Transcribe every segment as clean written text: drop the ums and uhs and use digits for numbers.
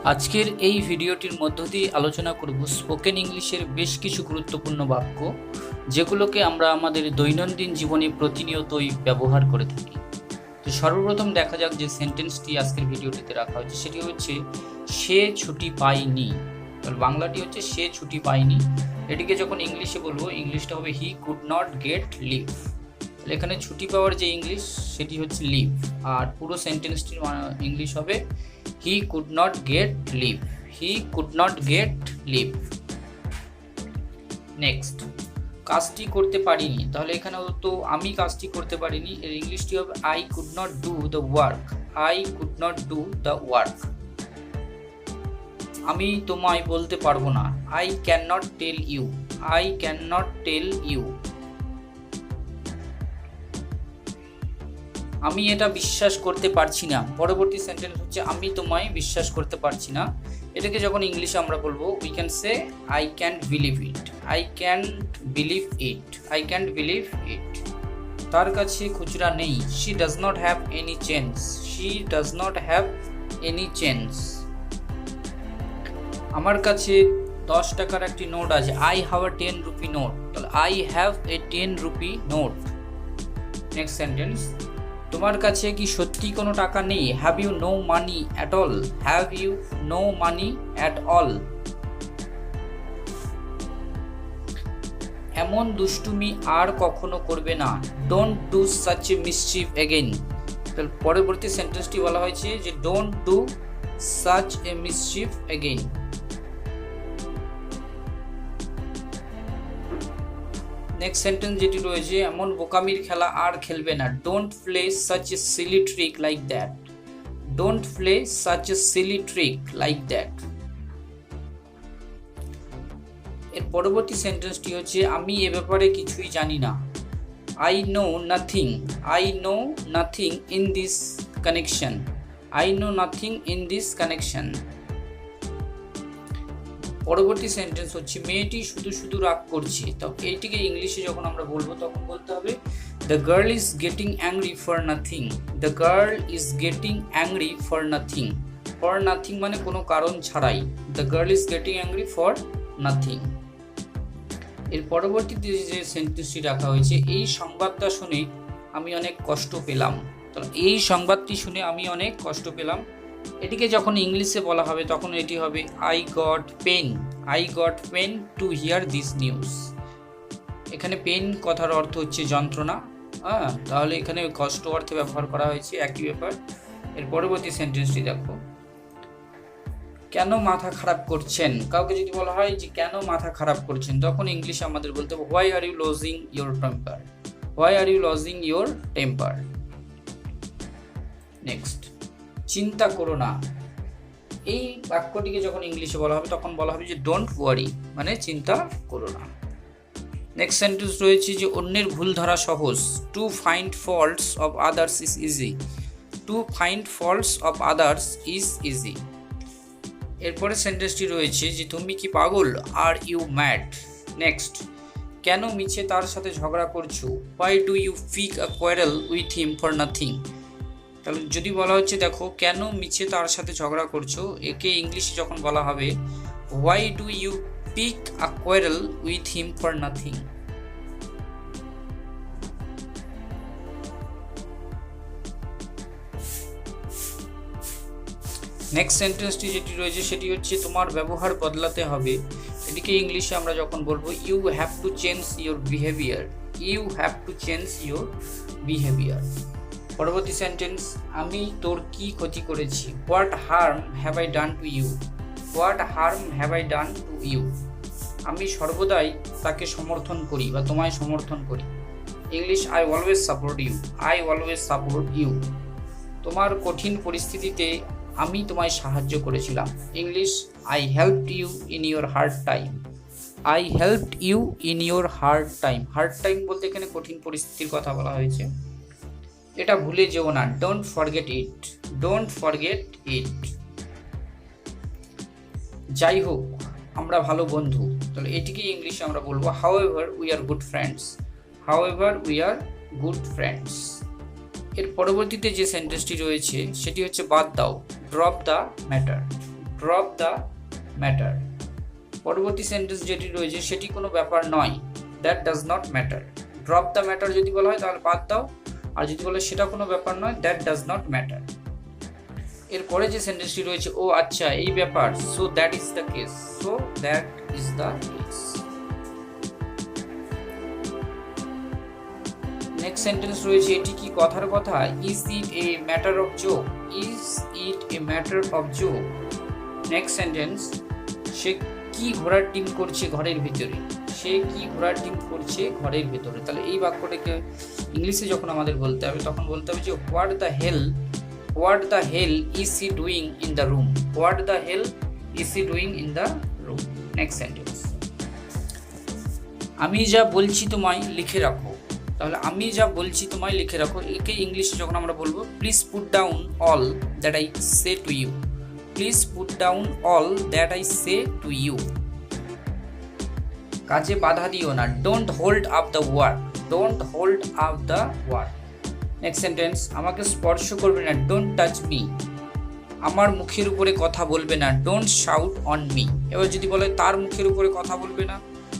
আজকের এই ভিডিওটির মধ্য দিয়ে আলোচনা করব স্পোকেন ইংলিশের বেশ কিছু গুরুত্বপূর্ণ বাক্য, যেগুলোকে আমরা আমাদের দৈনন্দিন জীবনে প্রতিনিয়তই ব্যবহার করে থাকি। তো সর্বপ্রথম দেখা যাক যে সেন্টেন্সটি আজকের ভিডিওটিতে রাখা হয়েছে, সেটি হচ্ছে সে ছুটি পায়নি। তাহলে বাংলাটি হচ্ছে সে ছুটি পায়নি। এটিকে যখন ইংলিশে বলবো, ইংলিশটা হবে he could not get leave. তাহলে এখানে ছুটি পাওয়ার যে ইংলিশ সেটি হচ্ছে লিভ, আর পুরো সেন্টেন্সটির ইংলিশ হবে he could not get leave. He could not get leave. Next, কাজটি করতে পারিনি। তাহলে এখানে তো আমি কাজটি করতে পারিনি, এর ইংলিশটি হবে I could not do the work. I could not do the work. আমি তোমায় বলতে পারবো না। I can not tell you. I can not tell you. আমি এটা বিশ্বাস করতে পারছি না। পরবর্তী সেন্টেন্স হচ্ছে আমি তোমায় বিশ্বাস করতে পারছি না। এটাকে যখন ইংলিশে আমরা বলবো, we can say I can't believe it. I can't believe it. I can't believe it. তার কাছে খুচরা নেই। She does not have any change. She does not have any change. আমার কাছে 10 টাকার একটি নোট আছে। I have a 10 rupee note. তাহলে I have a 10 rupee note. Next sentence, তোমার কাছে কি সত্যি কোনো টাকা নেই? Have you no money at all? Have you no money at all? এমন দুষ্টুমি আর কখনো করবে না। Don't do such a mischief again. তাহলে পরবর্তী সেন্টেন্সটি বলা হয়েছে যে don't do such a mischief again. Next sentence যেটি রয়েছে, এমন বোকামির খেলা আর খেলবে না। Don't play such a silly trick like that. Don't play such a silly trick like that. এর পরবর্তী সেন্টেন্সটি হচ্ছে আমি এ ব্যাপারে কিছুই জানি না। I know nothing. I know nothing in this connection. I know nothing in this connection. পরবর্তী sentence হচ্ছে মেয়েটি শুধু শুধু রাগ করছে। তো এইটিকে ইংলিশে যখন আমরা বলবো তখন বলতে হবে the girl is getting angry for nothing. The girl is getting angry for nothing. For nothing মানে কোনো কারণ ছাড়াই। The girl is getting angry for nothing. এর পরবর্তীতে যে সেন্টেন্সটি রাখা হয়েছে, এই সংবাদটা শুনে আমি অনেক কষ্ট পেলাম। তো এই সংবাদটি শুনে আমি অনেক কষ্ট পেলাম। এটিকে যখন ইংলিশে বলা হবে তখন এটি হবে I got pain. I got pain to hear this news. এখানে পেন কথার অর্থ হচ্ছে যন্ত্রণা। তাহলে এখানে কষ্ট অর্থে ব্যবহার করা হয়েছে, একই ব্যাপার। এর পরবর্তী সেন্টেন্সটি দেখো, কেন মাথা খারাপ করছেন? কাউকে যদি বলা হয় যে কেন মাথা খারাপ করছেন, তখন ইংলিশে আমাদের বলতে হবে why are you losing your temper. Why are you losing your temper. Next, চিন্তা করো না। এই বাক্যটিকে যখন ইংলিশে বলা হবে তখন বলা হবে যে ডোন্ট ওয়ারি, মানে চিন্তা করো না। নেক্সট সেন্টেন্স রয়েছে যে অন্যের ভুল ধরা সহজ। To find faults of others is easy. To find faults of others is easy. এরপরে সেন্টেন্সটি রয়েছে যে তুমি কি পাগল? Are you mad. নেক্সট, কেন মিছে তার সাথে ঝগড়া করছো? Why do you pick a quarrel with him for nothing. তাহলে যদি বলা হচ্ছে দেখো কেন মিছে তার সাথে ঝগড়া করছো, একে ইংলিশে যখন বলা হবে why do you pick a quarrel with him for nothing. Next সেন্টেন্সটি যেটি রয়েছে সেটি হচ্ছে তোমার ব্যবহার বদলাতে হবে। এটিকে ইংলিশে আমরা যখন বলবো you have to change your behaviour. You have to change your behaviour. পরবর্তী সেন্টেন্স, আমি তোর কি ক্ষতি করেছি? What harm have I done to you. What harm have I done to you. আমি সর্বদাই তাকে সমর্থন করি বা তোমায় সমর্থন করি। English I always support you. I always support you. তোমার কঠিন পরিস্থিতিতে আমি তোমায় সাহায্য করেছিলাম। English I helped you in your hard time. I helped you in your hard time. Hard time বলতে এখানে কঠিন পরিস্থিতির কথা বলা হয়েছে। এটা ভুলে যেও না। Don't forget it. Don't forget it. যাই হোক আমরা ভালো বন্ধু। তাহলে এটিকে ইংলিশে আমরা বলবো however we are good friends. However we are good friends. এর পরবর্তীতে যে সেন্টেন্সটি রয়েছে সেটি হচ্ছে বাদ দাও। Drop the matter. Drop the matter. পরবর্তী সেন্টেন্স যেটি রয়েছে সেটি কোনো ব্যাপার নয়, that does not matter. Drop the matter যদি বলা হয় তাহলে বাদ দাও, আর যদি বলে সেটা কোনো ব্যাপার নয়, দ্যাট ডাজ নট ম্যাটার। এরপরে যে সেন্টেন্সটি রয়েছে, ও আচ্ছা এই ব্যাপার, so that is the case, so that is the case. Next sentence রয়েছে, এটি কি কথার কথা, is it a matter of joke, is it a matter of joke. Next sentence, সে কি ঘোড়ার ডিম করছে ঘরের ভিতরে, সে কি ঘোড়ার ডিম করছে ঘরের ভিতরে। তাহলে এই বাক্যটাকে ইংলিশে যখন আমাদের বলতে হবে তখন বলতে হবে যে what the hell is he doing in the room, what the hell is he doing in the room. Next sentence, আমি যা বলছি তোমায় লিখে রাখো। তাহলে আমি যা বলছি তোমায় লিখে রাখো, একে ইংলিশে যখন আমরা বলবো, please put down all that I say to you, please put down all that I say to you. কাজে বাধা দিও না, don't hold up the work, don't hold up the work. Next sentence, আমাকে স্পর্শ করবে না, ডোন্ট টাচ মি, আমার মুখের উপরে কথা বলবে না, ডোন্ট শাউট অন মি। এবার যদি বলে তার মুখের উপরে কথা বলবে না,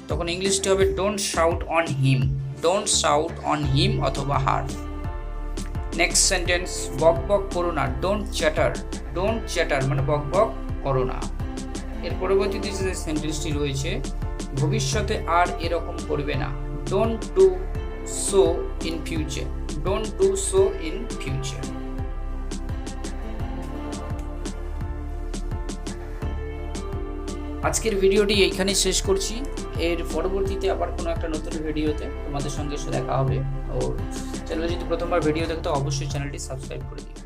তখন ইংলিশটি হবে don't shout on him, don't shout on him অথবা হার। নেক্সট সেন্টেন্স, বক বক করো না, ডোন্ট চ্যাটার মানে বক বক করো না। এর পরবর্তীতে যে সেন্টেন্সটি রয়েছে, ভবিষ্যতে আর এরকম করবে না, don't do so in future, don't do so in future. আজকের ভিডিওটি এইখানেই শেষ করছি। এর পরবর্তীতে আবার কোনো একটা নতুন ভিডিওতে তোমাদের সঙ্গে দেখা হবে। ও চ্যানেলে যদি প্রথমবার ভিডিও দেখো তো অবশ্যই চ্যানেলটি সাবস্ক্রাইব করে দিও।